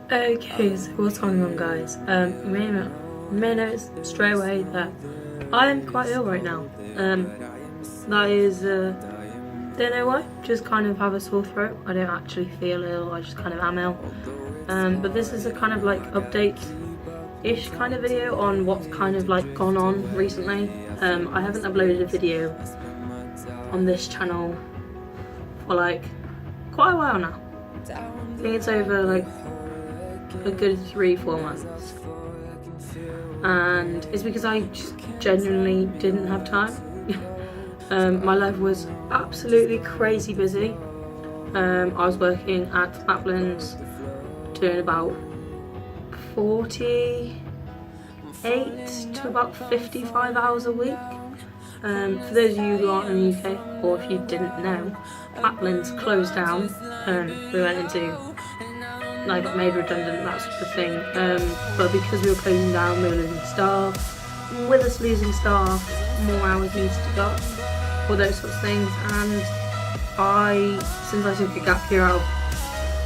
Okay, so what's going on, guys? You may notice straight away that I am quite ill right now. That is, don't know why, just kind of have a sore throat. I don't actually feel ill, I just kind of am ill. But this is a kind of like update-ish kind of video on what's kind of like gone on recently. I haven't uploaded a video on this channel for like quite a while now. I think it's over like a good 3-4 months, and it's because I just genuinely didn't have time. My life was absolutely crazy busy. I was working at Lapland's doing about 48 to about 55 hours a week. For those of you who aren't in the UK, or if you didn't know, Lapland's closed down and we went into, I got made redundant, that sort of thing. But because we were closing down, we were losing staff. With us losing staff, more hours needed to go, all those sorts of things. And since I took a gap year out of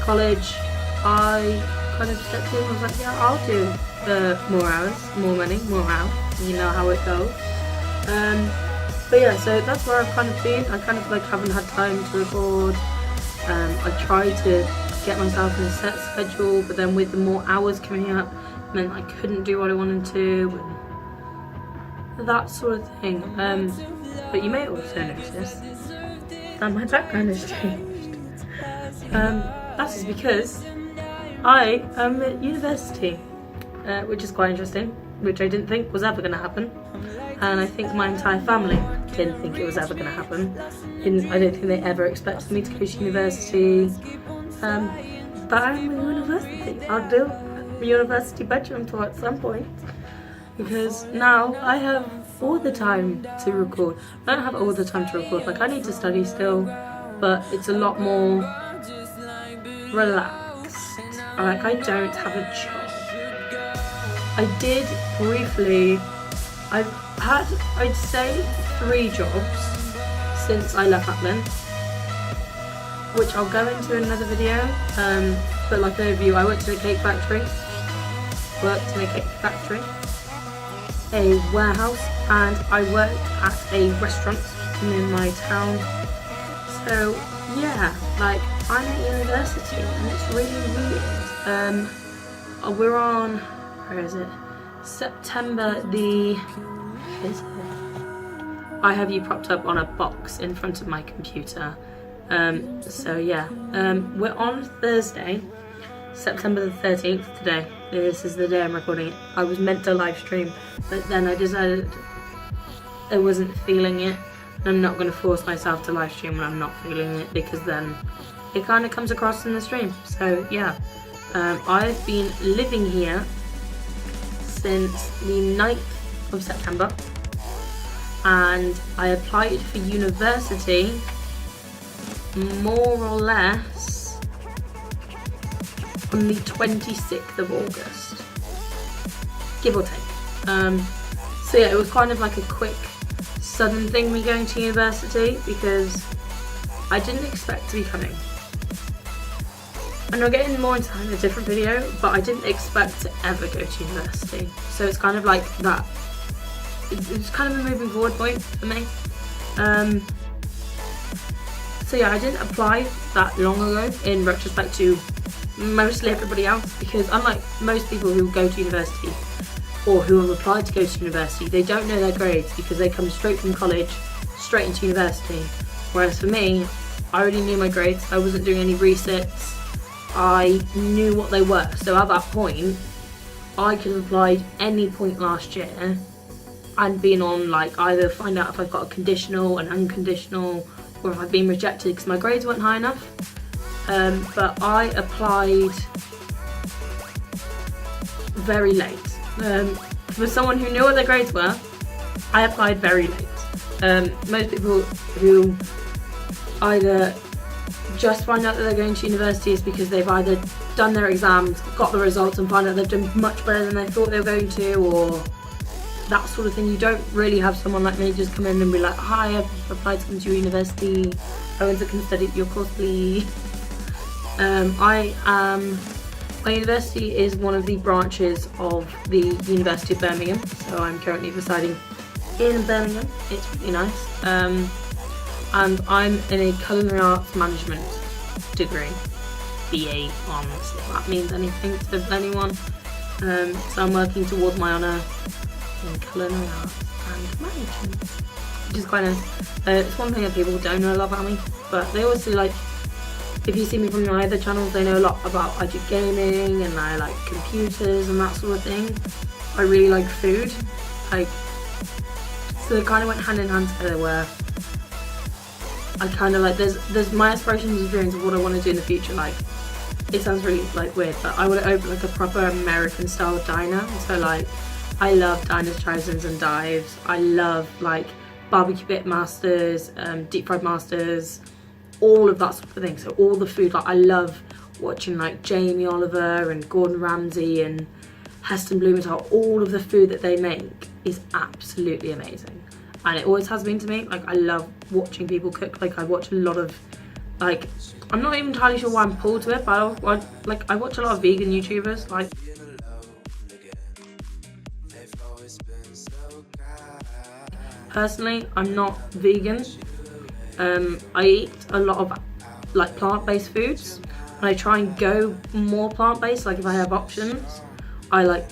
college, I kind of stepped in and was like, yeah, I'll do more hours, more money, more hours. You know how it goes. But yeah, so that's where I've kind of been. I kind of like haven't had time to record. I tried to get myself in a set schedule, but then with the more hours coming up meant I couldn't do what I wanted to, and that sort of thing. But you may also notice that my background has changed. That is because I am at university, which is quite interesting, which I didn't think was ever going to happen, and I think my entire family didn't think it was ever going to happen. I don't think they ever expected me to go to university. But I'm in university. I'll do a university bedroom tour at some point, because now I have all the time to record. I don't have all the time to record, like I need to study still, but it's a lot more relaxed. Like I don't have a job. I did briefly, I've had, I'd say, 3 jobs since I left Lapland, which I'll go into in another video. But like an overview, I worked in a cake factory, a warehouse, and I worked at a restaurant in my town. So yeah, like I'm at university and it's really weird. We're on, where is it? September the 5th. I have you propped up on a box in front of my computer. So yeah, we're on Thursday, September the 13th today. This is the day I'm recording it. I was meant to live stream, but then I decided I wasn't feeling it. And I'm not going to force myself to live stream when I'm not feeling it, because then it kind of comes across in the stream. So yeah, I've been living here since the 9th of September, and I applied for university more or less on the 26th of August, give or take. So yeah, it was kind of like a quick, sudden thing, me going to university, because I didn't expect to be coming. And I'll get in more into that in a different video, but I didn't expect to ever go to university. So it's kind of like that. It's kind of a moving forward point for me. So yeah, I didn't apply that long ago in retrospect to mostly everybody else, because unlike most people who go to university or who have applied to go to university, they don't know their grades because they come straight from college, straight into university. Whereas for me, I already knew my grades, I wasn't doing any resits, I knew what they were. So at that point, I could have applied any point last year and been on like either find out if I've got a conditional, an unconditional, or if I've been rejected because my grades weren't high enough. But I applied very late. For someone who knew what their grades were, I applied very late. Most people who either just find out that they're going to university is because they've either done their exams, got the results and find out they've done much better than they thought they were going to, or that sort of thing. You don't really have someone like me just come in and be like, hi, I've applied to come to your university, I want to come study at your course please. I am My university is one of the branches of the University of Birmingham, so I'm currently residing in Birmingham. It's really nice. And I'm in a culinary arts management degree, BA Honours, if that means anything to anyone. So I'm working towards my honour in culinary arts and management, which is quite nice. It's one thing that people don't know a lot about me, but they always do, like, if you see me from my other channels, they know a lot about, I do gaming and I like computers and that sort of thing. I really like food, like, so they kind of went hand in hand together, where I kind of like, there's my aspirations and dreams of what I want to do in the future. Like, it sounds really like weird, but I want to open like a proper American style diner. So like, I love diners, drive-ins and dives. I love like barbecue pit masters, deep fried masters, all of that sort of thing. So all the food, like I love watching like Jamie Oliver and Gordon Ramsay and Heston Blumenthal. All of the food that they make is absolutely amazing, and it always has been to me. Like, I love watching people cook. Like, I watch a lot of, like, I'm not even entirely sure why I'm pulled to it, but I watch a lot of vegan YouTubers. Like, personally, I'm not vegan. I eat a lot of like plant-based foods, and I try and go more plant-based. Like, if I have options, I like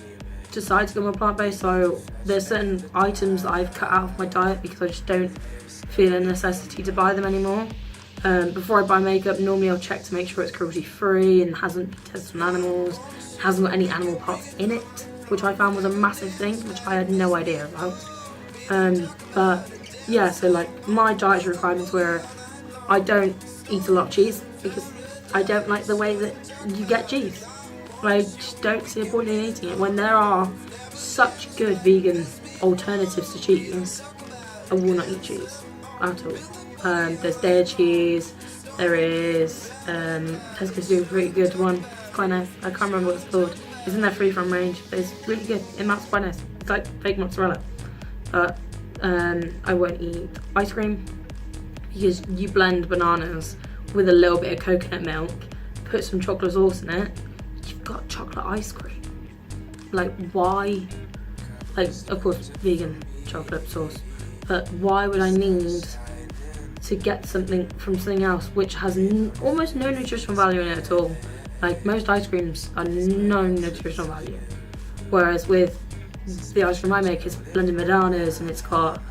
decide to go more plant-based. So there's certain items that I've cut out of my diet because I just don't feel a necessity to buy them anymore. Before I buy makeup, normally I'll check to make sure it's cruelty-free and hasn't been tested on animals, hasn't got any animal parts in it, which I found was a massive thing, which I had no idea about. But yeah, so like my dietary requirements were, I don't eat a lot of cheese because I don't like the way that you get cheese. I just don't see a point in eating it when there are such good vegan alternatives to cheese. I will not eat cheese at all. There's Dairy cheese, there is Tesco's doing a pretty good one. It's quite nice. I can't remember what it's called. It's in their free from range, but it's really good. It melts quite nice. It's like fake mozzarella. But I won't eat ice cream because you blend bananas with a little bit of coconut milk, put some chocolate sauce in it, you've got chocolate ice cream. Like, why? Like, of course, vegan chocolate sauce, but why would I need to get something from something else which has almost no nutritional value in it at all? Like, most ice creams are no nutritional value, whereas with the ice cream I make, it's blended bananas and it's got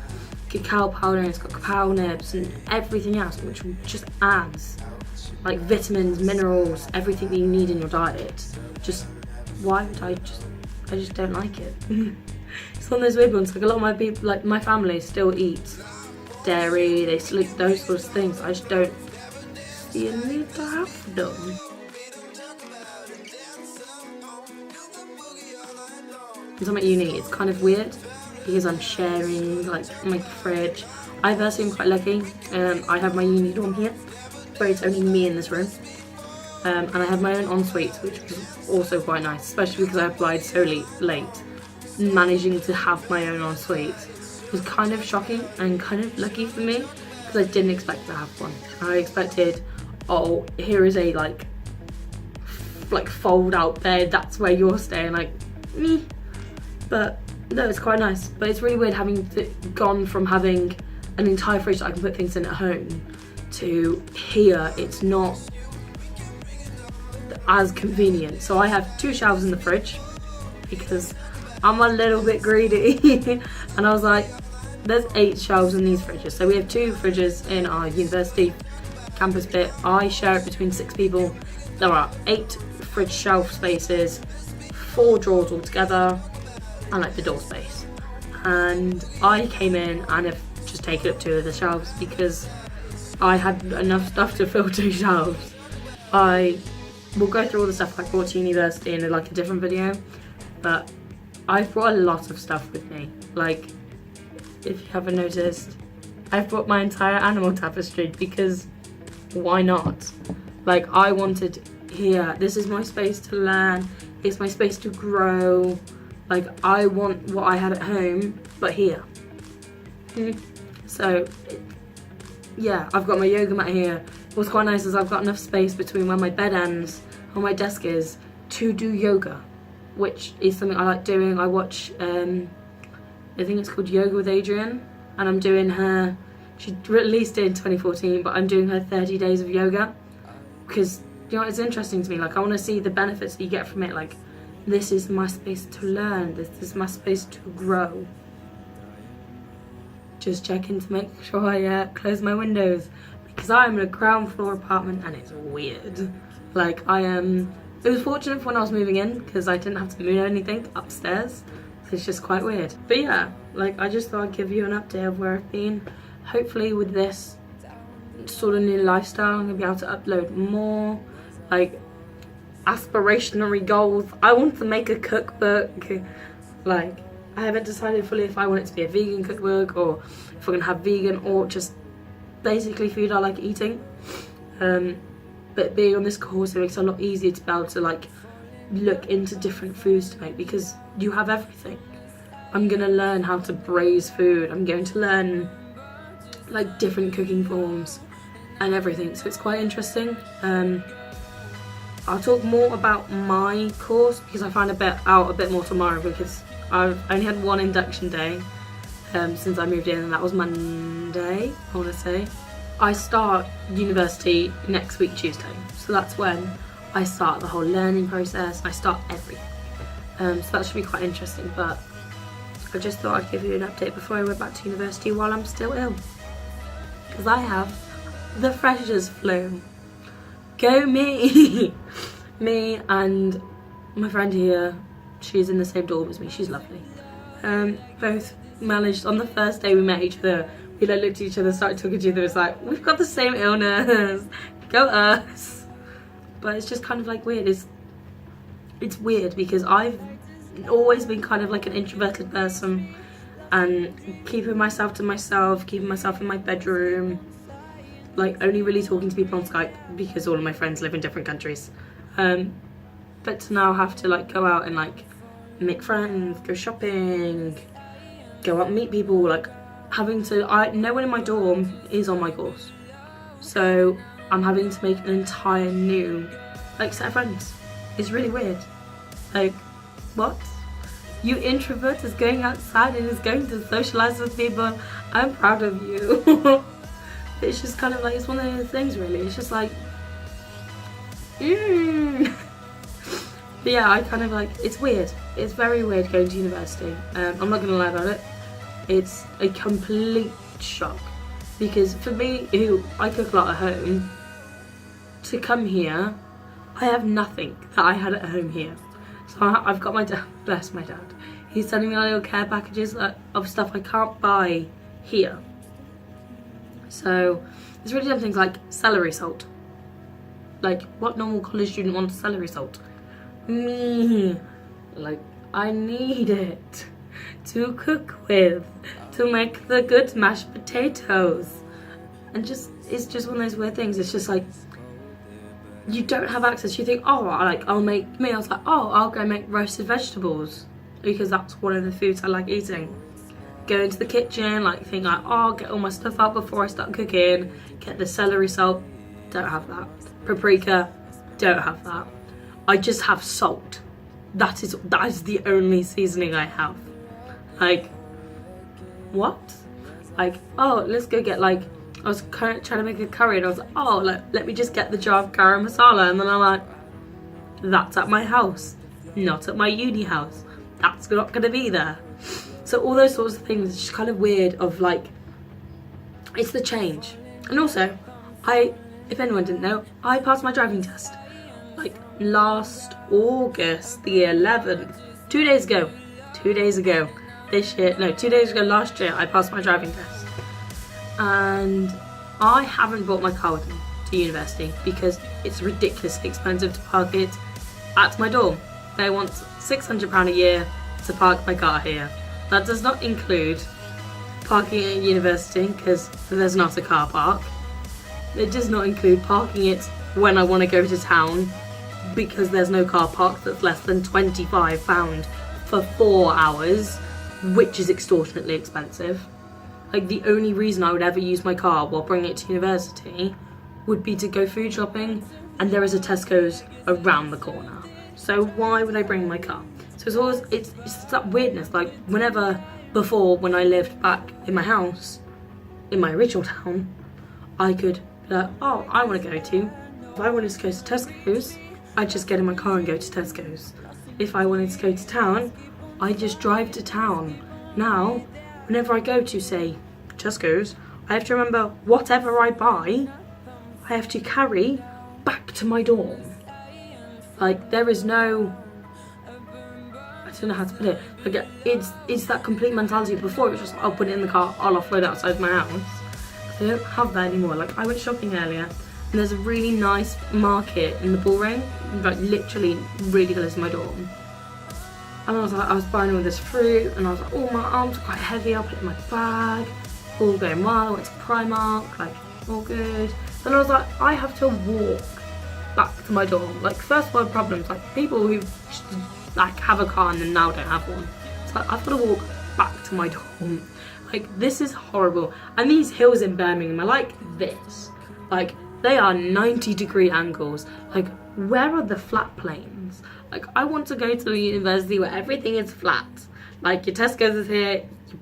cacao powder and it's got cacao nibs and everything else, which just adds like vitamins, minerals, everything that you need in your diet. Just, why would I just don't like it. It's one of those weird ones. Like, a lot of my people, like my family, still eat dairy, they still eat those sorts of things. I just don't see a need to have them. Because I'm at uni, it's kind of weird because I'm sharing like my fridge. I personally am quite lucky. I have my uni dorm here, where it's only me in this room. And I have my own ensuite, which was also quite nice, especially because I applied so late. Managing to have my own ensuite was kind of shocking and kind of lucky for me, because I didn't expect to have one. I expected, oh, here is a like fold out bed, that's where you're staying, like me. But no, it's quite nice. But it's really weird having gone from having an entire fridge that I can put things in at home to here, it's not as convenient. So I have 2 shelves in the fridge because I'm a little bit greedy. And I was like, there's 8 shelves in these fridges. So we have 2 fridges in our university campus bit. I share it between 6 people. There are 8 fridge shelf spaces, 4 drawers altogether, and like the door space. And I came in and have just taken up 2 of the shelves because I had enough stuff to fill 2 shelves. I will go through all the stuff I brought to university in like a different video, but I've brought a lot of stuff with me. Like, if you haven't noticed, I've brought my entire animal tapestry because why not? Like, I wanted here, this is my space to learn, it's my space to grow. Like, I want what I had at home, but here. So, yeah, I've got my yoga mat here. What's quite nice is I've got enough space between where my bed ends and my desk is to do yoga, which is something I like doing. I watch, I think it's called Yoga with Adriene, and I'm doing her, she released it in 2014, but I'm doing her 30 days of yoga, because, you know, it's interesting to me. Like, I want to see the benefits that you get from it. Like, this is my space to learn, this is my space to grow. Just checking to make sure I close my windows, because I'm in a ground floor apartment and it's weird. Like, it was fortunate for when I was moving in, because I didn't have to move anything upstairs, so it's just quite weird. But yeah, like, I just thought I'd give you an update of where I've been. Hopefully with this sort of new lifestyle, I'm gonna be able to upload more, like, aspirational goals. I want to make a cookbook. Like, I haven't decided fully if I want it to be a vegan cookbook, or if we're gonna have vegan, or just basically food I like eating. But being on this course, it makes it a lot easier to be able to, like, look into different foods to make, because you have everything. I'm gonna learn how to braise food, I'm going to learn, like, different cooking forms and everything, so it's quite interesting. I'll talk more about my course, because I find out a bit more tomorrow, because I've only had one induction day since I moved in, and that was Monday, I want to say. I start university next week, Tuesday, so that's when I start the whole learning process, I start everything. So that should be quite interesting, but I just thought I'd give you an update before I went back to university while I'm still ill. Because I have the freshers flu. Go me! Me and my friend here, she's in the same dorm as me, she's lovely. Both managed, on the first day we met each other, we like looked at each other, started talking to each other, it's like, we've got the same illness, go us. But it's just kind of like weird, it's weird, because I've always been kind of like an introverted person, and keeping myself to myself, keeping myself in my bedroom, like only really talking to people on Skype, because all of my friends live in different countries. But to now have to, like, go out and, like, make friends, go shopping, go out and meet people, like, having to, no one in my dorm is on my course, so I'm having to make an entire new, like, set of friends. It's really weird. Like, what? You introvert is going outside and is going to socialise with people. I'm proud of you. It's just kind of like, it's one of those things, really. It's just like, But yeah, I kind of like, it's weird. It's very weird going to university. I'm not gonna lie about it. It's a complete shock, because for me, who I cook a lot at home, to come here, I have nothing that I had at home here. So I've got my dad, bless my dad, he's sending me little care packages of stuff I can't buy here. So there's really dumb things like celery salt. Like, what normal college student wants celery salt? Me. Like, I need it to cook with, to make the good mashed potatoes. And just, it's just one of those weird things. It's just like, you don't have access. You think, oh, I'll make meals. Like, oh, I'll go make roasted vegetables, because that's one of the foods I like eating. Go into the kitchen, like, think like, oh, I'll get all my stuff out before I start cooking. Get the celery salt. Don't have that. Paprika. Don't have that. I just have salt. That is the only seasoning I have. Like, what? Like, oh, let's go get, like, I was trying to make a curry, and I was like, oh, let me just get the jar of garam masala, and then I'm like, that's at my house, not at my uni house. That's not gonna be there. So all those sorts of things, it's just kind of weird of, like, it's the change. And also, if anyone didn't know, I passed my driving test, like, last August the 11th, 2 days ago, this year, no, 2 days ago last year, I passed my driving test. And I haven't brought my car with me to university, because it's ridiculously expensive to park it at my dorm. They want £600 a year to park my car here. That does not include parking at university, because there's not a car park. It does not include parking it when I want to go to town, because there's no car park that's less than £25 for 4 hours, which is extortionately expensive. Like, the only reason I would ever use my car while bringing it to university would be to go food shopping, and there is a Tesco's around the corner. so why would I bring my car? So it's always, it's that weirdness, like whenever before, when I lived back in my house, in my original town, I could be like, oh, I want to go to, if I wanted to go to Tesco's, I'd just get in my car and go to Tesco's. If I wanted to go to town, I'd just drive to town. Now, whenever I go to, say, Tesco's, I have to remember whatever I buy, I have to carry back to my dorm. Like, there is no, I don't know how to put it. Like, it's that complete mentality. Before it was just, I'll put it in the car, I'll offload it outside my house. I don't have that anymore. Like, I went shopping earlier, and there's a really nice market in the Bullring, like literally really close to my dorm. And I was like, I was buying all this fruit, and I was like, oh, my arms are quite heavy, I'll put it in my bag. All going well. I went to Primark, like, all good. Then I was like, I have to walk back to my dorm. Like, first world problems, like people who like have a car and then now don't have one. It's like, I've got to walk back to my dorm. Like, this is horrible. And these hills in Birmingham are like this. Like, they are 90-degree angles. Like, where are the flat planes? Like, I want to go to a university where everything is flat. Like, your Tesco's is here, your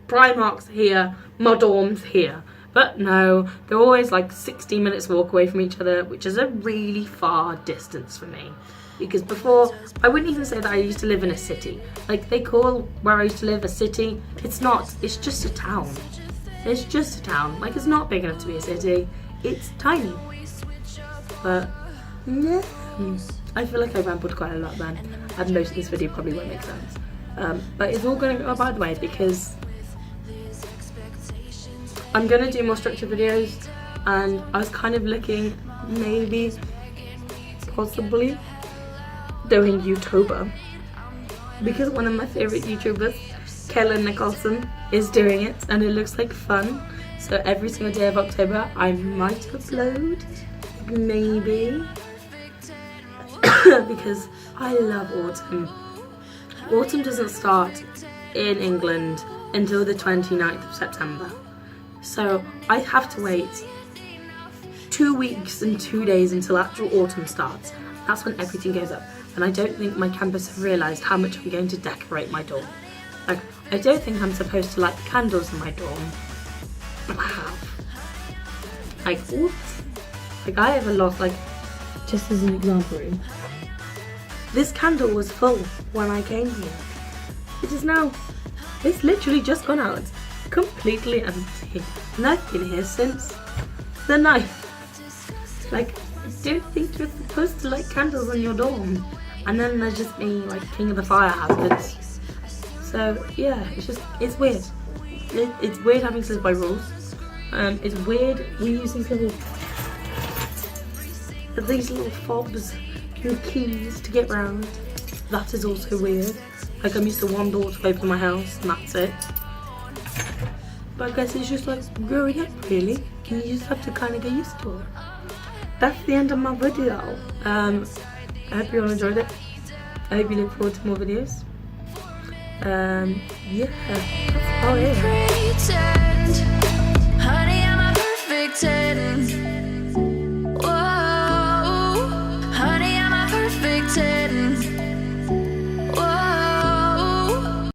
Primark's here, my dorm's here. But no, they're always like 60 minutes walk away from each other, which is a really far distance for me. Because before, I wouldn't even say that I used to live in a city. Like, they call where I used to live a city. It's not, it's just a town. It's just a town. Like, it's not big enough to be a city. It's tiny. But, yeah. I feel like I rambled quite a lot then. And most of this video probably won't make sense. But it's all going to go by the way, because I'm going to do more structured videos. And I was kind of looking, maybe, possibly, doing YouTuber. Because one of my favourite YouTubers, Kellen Nicholson, is doing it. And it looks like fun. So every single day of October, I might upload. Maybe. Because I love autumn. Autumn doesn't start in England until the 29th of September. So I have to wait 2 weeks and 2 days until actual autumn starts. That's when everything goes up. And I don't think my campus have realised how much I'm going to decorate my dorm. Like, I don't think I'm supposed to light candles in my dorm. But I have. Like, what? Like, I ever lost, like, just as an example, this candle was full when I came here. It is now, it's literally just gone out. Completely empty. And I've been here since the night. Like, I don't think you're supposed to light candles in your dorm. And then there's just me, like, king of the fire hazards. So, yeah, it's just, it's weird. It's weird having to live by rules. It's weird we use these little fobs and keys to get round. That is also weird. Like, I'm used to one door to open my house and that's it. But I guess it's just like growing up, really. And you just have to kind of get used to it. That's the end of my video. I hope you all enjoyed it. I hope you look forward to more videos. Yeah. Oh yeah.